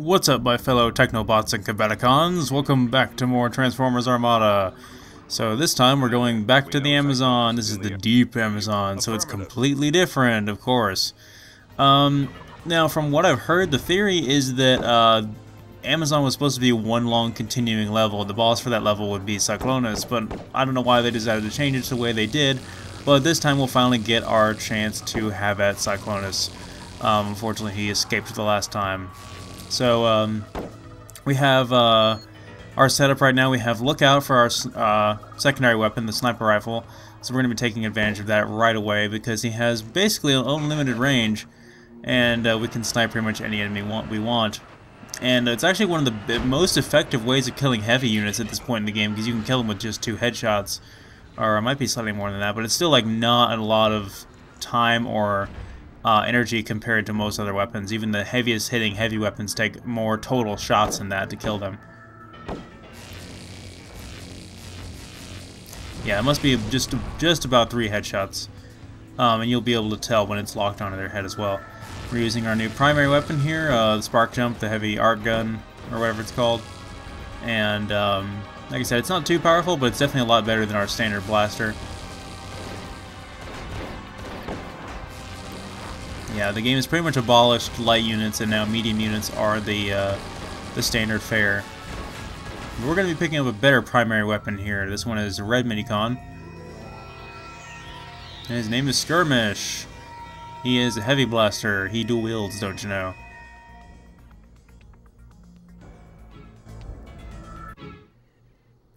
What's up, my fellow Technobots and Combaticons? Welcome back to more Transformers Armada. So this time we're going back to the Amazon. This is the deep Amazon, so it's completely different, of course. Now, from what I've heard, the theory is that Amazon was supposed to be one long continuing level. The boss for that level would be Cyclonus, but I don't know why they decided to change it the way they did. But this time we'll finally get our chance to have at Cyclonus. Unfortunately, he escaped the last time. So we have our setup right now. We have Lookout for our secondary weapon, the sniper rifle. So we're going to be taking advantage of that right away because he has basically an unlimited range, and we can snipe pretty much any enemy we want. And it's actually one of the most effective ways of killing heavy units at this point in the game, because you can kill them with just 2 headshots, or it might be slightly more than that, but it's still like not a lot of time or energy compared to most other weapons. Even the heaviest hitting heavy weapons take more total shots than that to kill them. Yeah, it must be just about 3 headshots, and you'll be able to tell when it's locked onto their head as well. We're using our new primary weapon here, the Spark Jump, the heavy arc gun, or whatever it's called. And like I said, it's not too powerful, but it's definitely a lot better than our standard blaster. Yeah, the game has pretty much abolished light units, and now medium units are the standard fare. We're going to be picking up a better primary weapon here. This one is a red minicon, and his name is Skirmish. He is a heavy blaster. He dual wields, don't you know?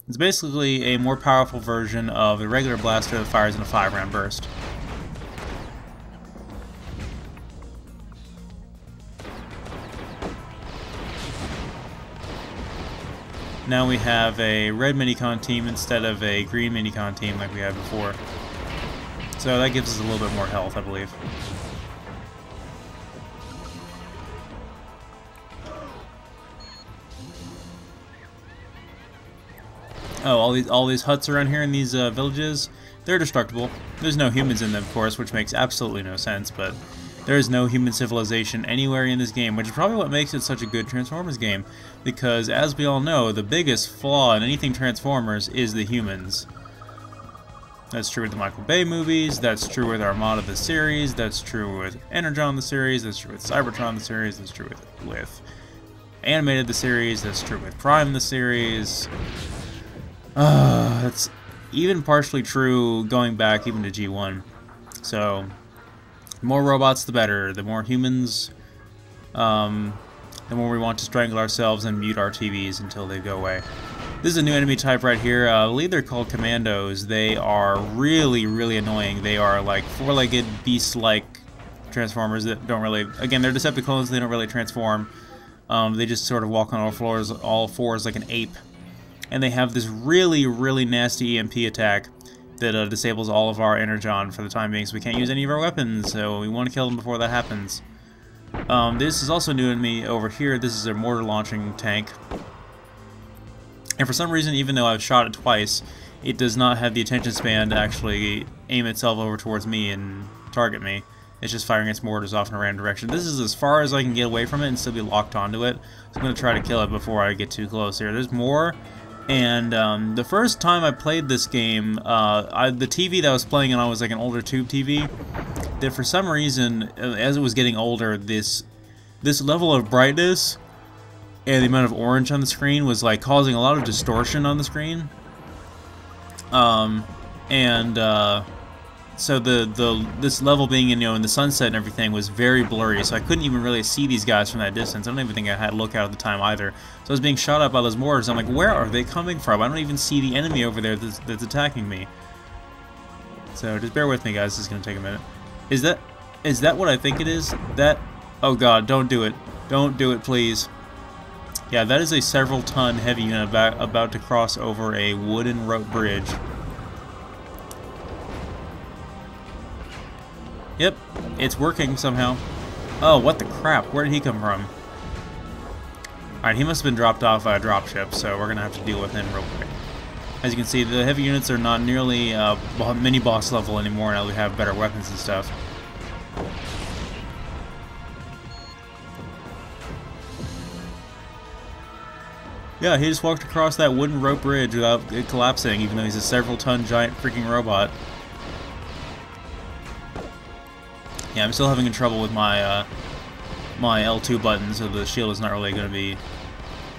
It's basically a more powerful version of a regular blaster that fires in a 5-round burst. Now we have a red minicon team instead of a green minicon team like we had before. So that gives us a little bit more health, I believe. Oh, all these huts around here in these villages, they're destructible. There's no humans in them, of course, which makes absolutely no sense, but there is no human civilization anywhere in this game, which is probably what makes it such a good Transformers game, because as we all know, the biggest flaw in anything Transformers is the humans. That's true with the Michael Bay movies, that's true with Armada the series, that's true with Energon the series, that's true with Cybertron the series, that's true with Animated the series, that's true with Prime the series. That's even partially true going back even to G1. So, the more robots the better. The more humans, the more we want to strangle ourselves and mute our TVs until they go away. This is a new enemy type right here. I believe they're called Commandos. They are really, really annoying. They are like 4-legged, beast-like Transformers that don't really... Again, they're Decepticons. They don't really transform. They just sort of walk on all fours like an ape. And they have this really, really nasty EMP attack that disables all of our Energon for the time being, so we can't use any of our weapons, so we want to kill them before that happens. This is also new to me over here. This is a mortar launching tank. And for some reason, even though I've shot it twice, it does not have the attention span to actually aim itself over towards me and target me. It's just firing its mortars off in a random direction. This is as far as I can get away from it and still be locked onto it. So I'm going to try to kill it before I get too close here. There's more. And the first time I played this game, the TV that I was playing on was like an older tube TV. That for some reason, as it was getting older, this level of brightness and the amount of orange on the screen was like causing a lot of distortion on the screen. So this level being in the sunset and everything was very blurry, so I couldn't even really see these guys from that distance. I don't even think I had Lookout at the time either. So I was being shot at by those mortars. I'm like, where are they coming from? I don't even see the enemy over there that's attacking me. So just bear with me, guys. This is gonna take a minute. Is that what I think it is? Oh God, don't do it. Don't do it, please. Yeah, that is a several-ton heavy unit about to cross over a wooden rope bridge. Yep, it's working somehow. Oh, what the crap? Where did he come from? Alright, he must have been dropped off by a dropship, so we're going to have to deal with him real quick. As you can see, the heavy units are not nearly mini-boss level anymore now that we have better weapons and stuff. Yeah, he just walked across that wooden rope bridge without it collapsing, even though he's a several-ton giant freaking robot. Yeah, I'm still having trouble with my my L2 button, so the shield is not really going to be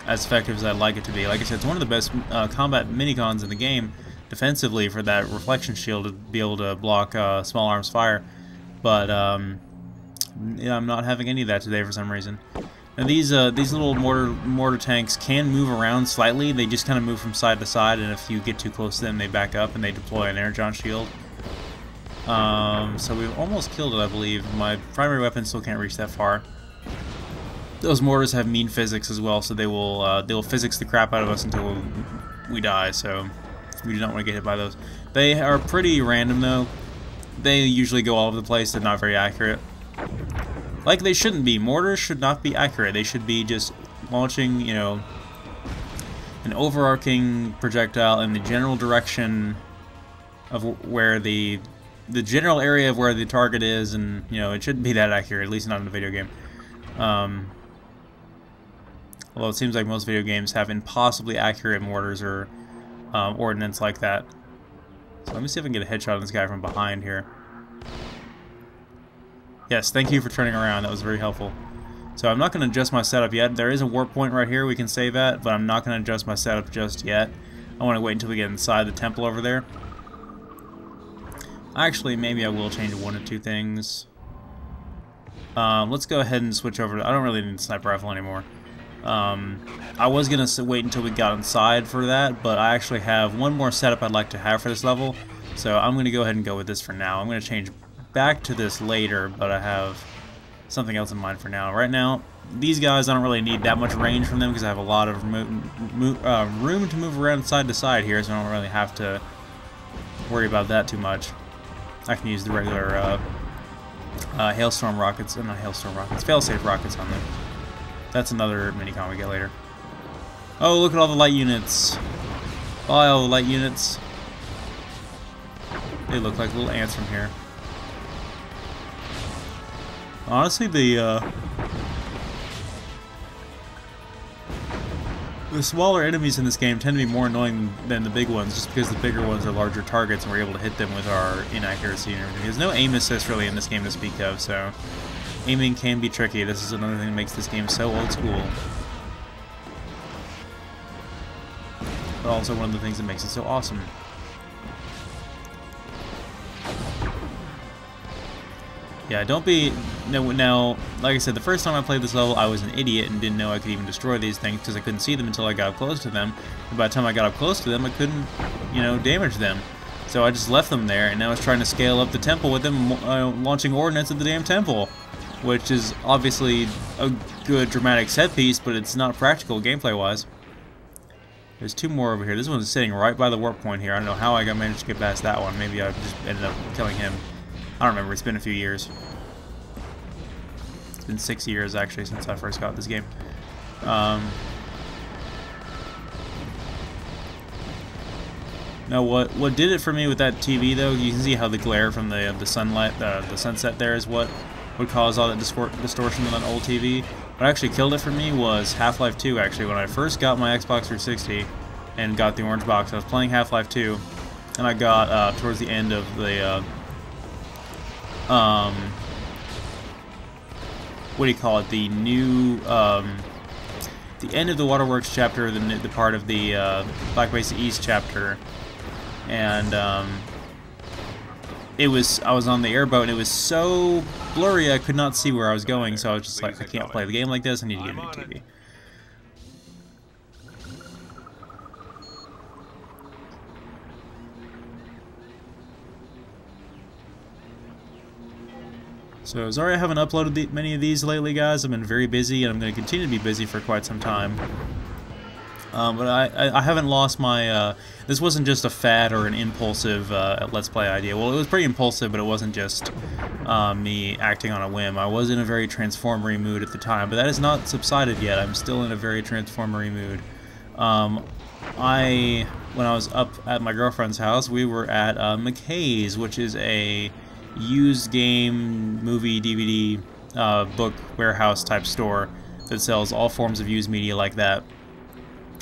as effective as I'd like it to be. Like I said, it's one of the best combat minicons in the game, defensively, for that reflection shield to be able to block small arms fire. But yeah, I'm not having any of that today for some reason. And these little mortar tanks can move around slightly. They just kind of move from side to side, and if you get too close to them, they back up and they deploy an energon shield. So we've almost killed it, I believe. My primary weapon still can't reach that far. Those mortars have mean physics as well, so they'll physics the crap out of us until we die. So we do not want to get hit by those. They are pretty random though. They usually go all over the place. They're not very accurate. Like they shouldn't be. Mortars should not be accurate. They should be just launching, you know, an overarching projectile in the general direction of where the general area of where the target is, and you know, it shouldn't be that accurate, at least not in a video game. Although it seems like most video games have impossibly accurate mortars or ordnance like that. So let me see if I can get a headshot on this guy from behind here. Yes, thank you for turning around. That was very helpful. So I'm not going to adjust my setup yet. There is a warp point right here we can save at, but I'm not going to adjust my setup just yet. I want to wait until we get inside the temple over there. Actually, maybe I will change one or two things. Let's go ahead and switch over to... I don't really need the sniper rifle anymore. I was going to wait until we got inside for that, but I actually have one more setup I'd like to have for this level. So I'm going to go ahead and go with this for now. I'm going to change back to this later, but I have something else in mind for now. Right now, these guys, I don't really need that much range from them because I have a lot of room to move around side to side here, so I don't really have to worry about that too much. I can use the regular hailstorm rockets, not hailstorm rockets, failsafe rockets on them. That's another minicon we get later. Oh, look at all the light units. Bye, all the light units. They look like little ants from here. Honestly, the smaller enemies in this game tend to be more annoying than the big ones, just because the bigger ones are larger targets and we're able to hit them with our inaccuracy and everything. There's no aim assist really in this game to speak of, so aiming can be tricky. This is another thing that makes this game so old school. But also one of the things that makes it so awesome. Yeah, don't be... Now, like I said, the first time I played this level, I was an idiot and didn't know I could even destroy these things because I couldn't see them until I got up close to them. And by the time I got up close to them, I couldn't, you know, damage them. So I just left them there, and now I was trying to scale up the temple with them, launching ordnance at the damn temple. Which is obviously a good dramatic set piece, but it's not practical gameplay-wise. There's two more over here. This one's sitting right by the warp point here. I don't know how I managed to get past that one. Maybe I just ended up killing him. I don't remember. It's been a few years. It's been 6 years, actually, since I first got this game. Now, what did it for me with that TV, though, you can see how the glare from the sunlight, the sunset there is what would cause all that distortion on that old TV. What actually killed it for me was Half-Life 2, actually. When I first got my Xbox 360 and got the orange box, I was playing Half-Life 2, and I got towards the end of the what do you call it? The new the end of the Waterworks chapter, the part of the Black Mesa East chapter, and I was on the airboat and it was so blurry I could not see where I was going, so I was just like, I can't play the game like this, I need to get a new TV. So sorry I haven't uploaded many of these lately, guys. I've been very busy and I'm going to continue to be busy for quite some time. But I haven't lost my... this wasn't just a fad or an impulsive Let's Play idea. Well, it was pretty impulsive, but it wasn't just me acting on a whim. I was in a very transformery mood at the time, but that has not subsided yet. I'm still in a very transformery mood. When I was up at my girlfriend's house, we were at McKay's, which is a used game, movie, DVD, book warehouse type store that sells all forms of used media like that.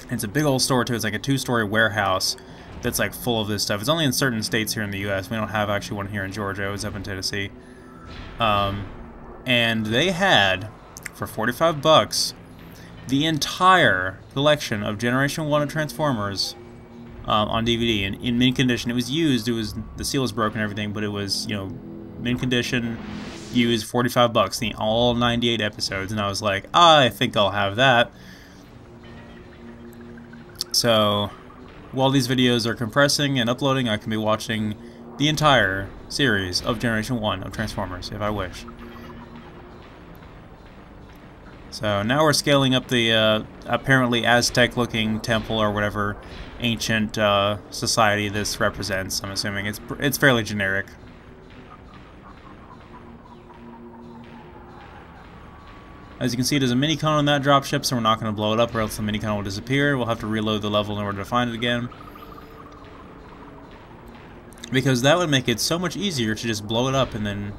It's a big old store too. It's like a 2-story warehouse that's like full of this stuff. It's only in certain states here in the U.S. We don't have actually one here in Georgia. It was up in Tennessee. And they had, for $45, the entire collection of Generation 1 of Transformers on DVD in mint condition. It was used. It was, the seal was broken and everything, but it was, you know, mint condition, used, $45, all 98 episodes. And I was like, I think I'll have that. So while these videos are compressing and uploading, I can be watching the entire series of Generation 1 of Transformers, if I wish. So now we're scaling up the apparently Aztec-looking temple or whatever ancient society this represents. I'm assuming it's fairly generic. As you can see, there's a minicon on that dropship, so we're not going to blow it up or else the minicon will disappear. We'll have to reload the level in order to find it again. Because that would make it so much easier to just blow it up and then...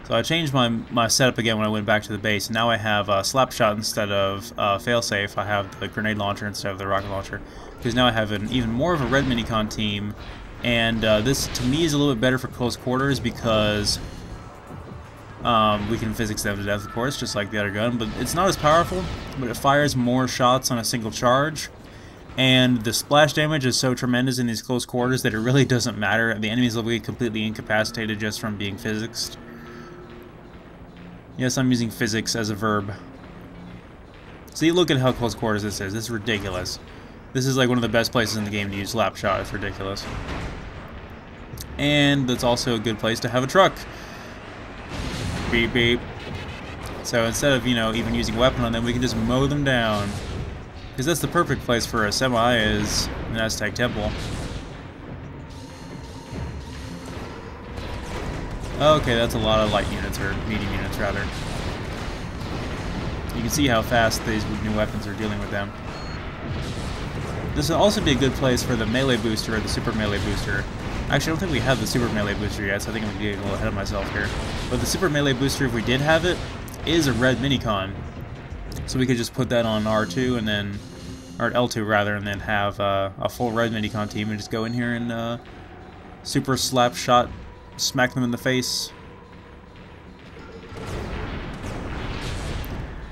So I changed my setup again when I went back to the base. Now I have Slapshot instead of Failsafe. I have the grenade launcher instead of the rocket launcher. Because now I have an even more of a red minicon team. And this, to me, is a little bit better for close quarters because... we can physics them to death, of course, just like the other gun, but it's not as powerful, but it fires more shots on a single charge, and the splash damage is so tremendous in these close quarters that it really doesn't matter. The enemies will be completely incapacitated just from being physicsed. Yes, I'm using physics as a verb. See, look at how close quarters this is. This is ridiculous. This is like one of the best places in the game to use Slapshot. It's ridiculous. And that's also a good place to have a truck. Beep beep. So instead of, you know, even using a weapon on them, we can just mow them down. Because that's the perfect place for a semi, is an Aztec temple. Okay, that's a lot of light units, or medium units rather. You can see how fast these new weapons are dealing with them. This would also be a good place for the melee booster or the super melee booster. Actually, I don't think we have the super melee booster yet, so I think I'm getting a little ahead of myself here. But the super melee booster, if we did have it, is a red minicon. So we could just put that on R2 and then, or L2 rather, and then have a full red minicon team and just go in here and super slap shot, smack them in the face.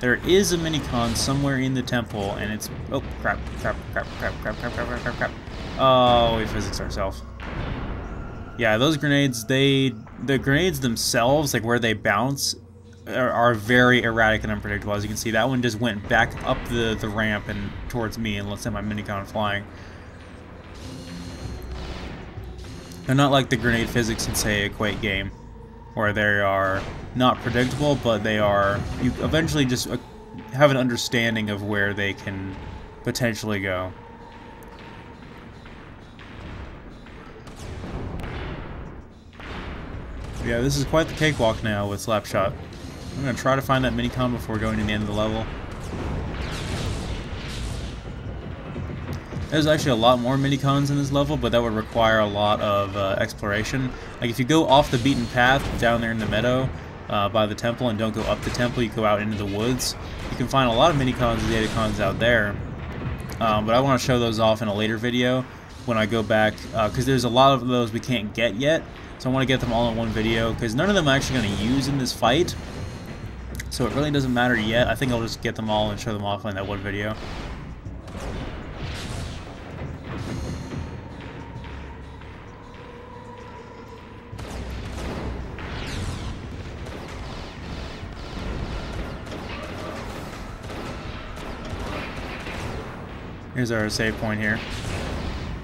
There is a minicon somewhere in the temple, and it's... Oh, crap. Oh, we physics ourselves. Yeah, those grenades, the grenades themselves, like where they bounce, are very erratic and unpredictable. As you can see, that one just went back up the ramp and towards me and sent my minicon flying. They're not like the grenade physics in, say, a Quake game, where they are not predictable, but they are... You eventually just have an understanding of where they can potentially go. Yeah, this is quite the cakewalk now with Slapshot. I'm going to try to find that minicon before going to the end of the level. There's actually a lot more minicons in this level, but that would require a lot of exploration. Like if you go off the beaten path down there in the meadow by the temple and don't go up the temple, you go out into the woods, you can find a lot of minicons and datacons out there. But I want to show those off in a later video when I go back, because there's a lot of those we can't get yet. So I want to get them all in one video, because none of them I'm actually going to use in this fight. So it really doesn't matter yet. I think I'll just get them all and show them off in that one video. Here's our save point here.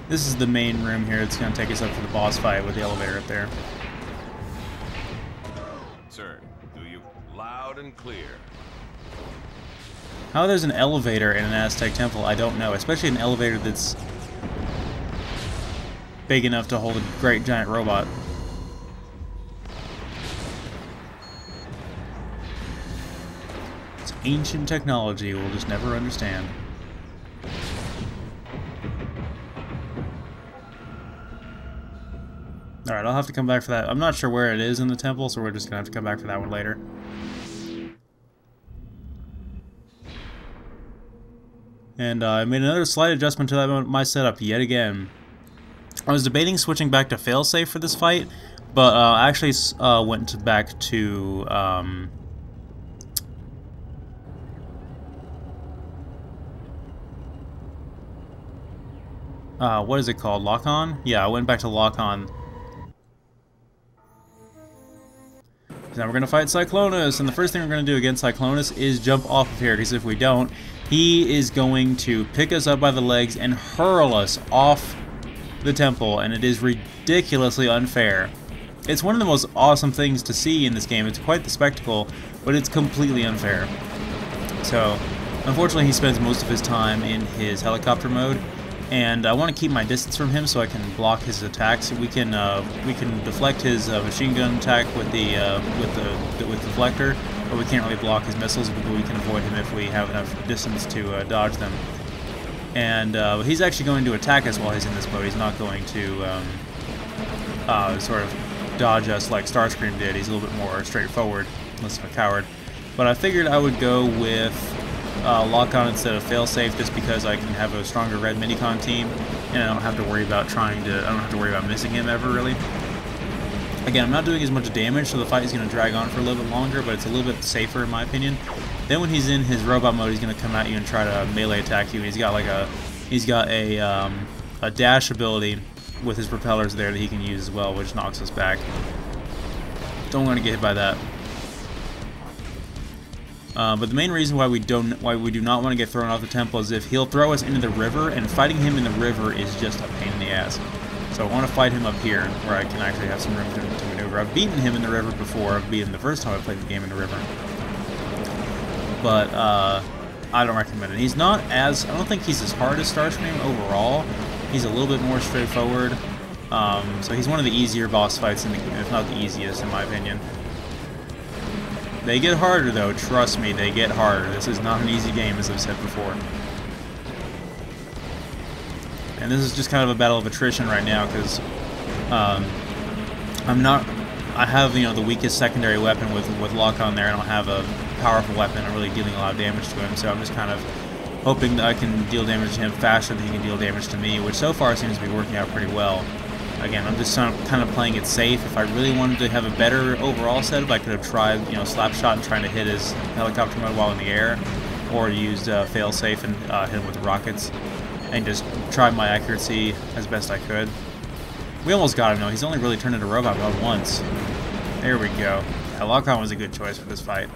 This is the main room here. It's going to take us up to the boss fight with the elevator up there. Sir, do you loud and clear? How there's an elevator in an Aztec temple, I don't know. Especially an elevator that's big enough to hold a great giant robot. It's ancient technology we'll just never understand. Alright, I'll have to come back for that. I'm not sure where it is in the temple, so we're just going to have to come back for that one later. And I made another slight adjustment to my setup yet again. I was debating switching back to failsafe for this fight, but I actually went back to what is it called? Lock-on? Yeah, I went back to lock-on. Now we're going to fight Cyclonus, and the first thing we're going to do against Cyclonus is jump off of here, because if we don't, he is going to pick us up by the legs and hurl us off the temple, and it is ridiculously unfair. It's one of the most awesome things to see in this game. It's quite the spectacle, but it's completely unfair. So, unfortunately, he spends most of his time in his helicopter mode, and I want to keep my distance from him so I can block his attacks. We can deflect his machine gun attack with the deflector, but we can't really block his missiles. But we can avoid him if we have enough distance to dodge them. And he's actually going to attack us while he's in this mode. He's not going to sort of dodge us like Starscream did. He's a little bit more straightforward, less of a coward. But I figured I would go with lock-on instead of failsafe, just because I can have a stronger red minicon team, and I don't have to worry about missing him ever, really. Again, I'm not doing as much damage, so the fight is going to drag on for a little bit longer, but it's a little bit safer in my opinion. Then when he's in his robot mode, he's going to come at you and try to melee attack you. He's got a dash ability with his propellers there that he can use as well, which knocks us back. Don't want to get hit by that. But the main reason why we do not want to get thrown off the temple is if he'll throw us into the river, and fighting him in the river is just a pain in the ass. So I want to fight him up here, where I can actually have some room to maneuver. I've beaten him in the river before. I've beaten him the first time I played the game in the river. But I don't recommend it. I don't think he's as hard as Starscream overall. He's a little bit more straightforward. So he's one of the easier boss fights in the game, if not the easiest in my opinion. They get harder though, trust me, they get harder. This is not an easy game, as I've said before. And this is just kind of a battle of attrition right now, because I have, the weakest secondary weapon with lock-on there. I don't have a powerful weapon. I'm really dealing a lot of damage to him, so I'm just kind of hoping that I can deal damage to him faster than he can deal damage to me, which so far seems to be working out pretty well. Again, I'm just kind of playing it safe. If I really wanted to have a better overall setup, I could have tried, Slapshot and trying to hit his helicopter mode while in the air, or used failsafe and hit him with rockets, and just tried my accuracy as best I could. We almost got him though. He's only really turned into robot mode once. There we go. Yeah, lock-on was a good choice for this fight.